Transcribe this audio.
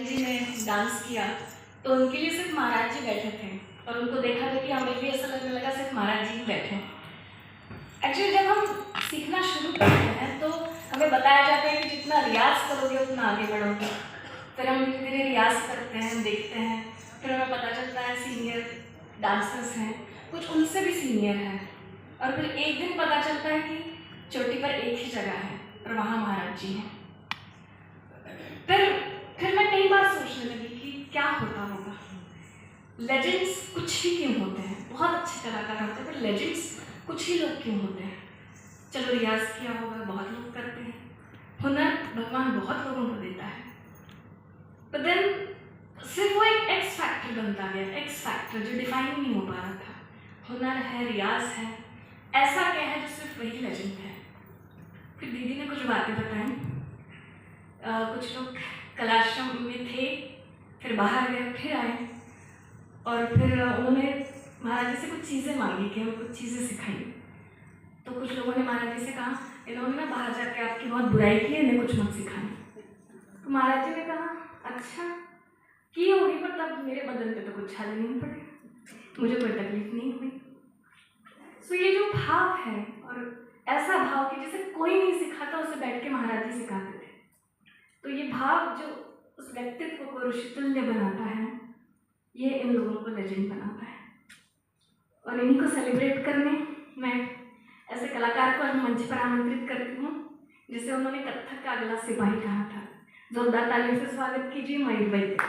जी ने डांस किया तो उनके लिए सिर्फ महाराज जी बैठे थे और उनको देखा था कि हमें भी ऐसा लगने लगा सिर्फ महाराज जी ही बैठे हैं। एक्चुअली जब हम सीखना शुरू करते हैं तो हमें बताया जाता है कि जितना रियाज करोगे उतना आगे बढ़ोगे। फिर हम धीरे धीरे रियाज करते हैं, देखते हैं, फिर हमें पता चलता है सीनियर डांसर्स हैं, कुछ उनसे भी सीनियर हैं, और फिर एक दिन पता चलता है कि चोटी पर एक ही जगह है और वहाँ महाराज जी हैं। फिर मैं कई बार सोचने लगी कि क्या होता होगा, लेजेंड्स कुछ ही क्यों होते हैं, बहुत अच्छे कलाकार होते हैं पर लेजेंड्स कुछ ही लोग क्यों होते हैं। चलो रियाज किया होगा, बहुत लोग करते हैं, हुनर भगवान बहुत लोगों को देता है, पर देन सिर्फ वो एक एक्स फैक्टर बनता गया, एक्स फैक्टर जो डिफाइन नहीं हो पा रहा था। हुनर है, रियाज है, ऐसा क्या है जो सिर्फ वही लेजेंड है। फिर दीदी ने कुछ बातें बताई, कुछ लोग कलाश्रम में थे, फिर बाहर गए, फिर आए, और फिर उन्होंने महाराज जी से कुछ चीज़ें मांगी कि कुछ चीज़ें सिखाई। तो कुछ लोगों ने महाराज जी से कहा, इन्होंने ना बाहर जाके आपकी बहुत बुराई की है, इन्हें कुछ मत सिखाना। तो महाराज जी ने कहा, अच्छा की होगी, पर तब मेरे बदन पे तो कुछ छाले नहीं पड़े, मुझे कोई तकलीफ नहीं हुई। सो ये जो भाव है, और ऐसा भाव कि जैसे कोई नहीं सिखाता उसे बैठ के महाराज जी सिखाते थे, तो ये भाव जो उस व्यक्तित्व को ऋषितुल्य बनाता है, ये इन लोगों को लेजेंड बनाता है। और इन्हीं को सेलिब्रेट करने मैं ऐसे कलाकार को मंच पर आमंत्रित करती हूँ जिसे उन्होंने कथक का अगला सिपाही कहा था। जोरदार तालियों से स्वागत कीजिए मयूर वैद्य।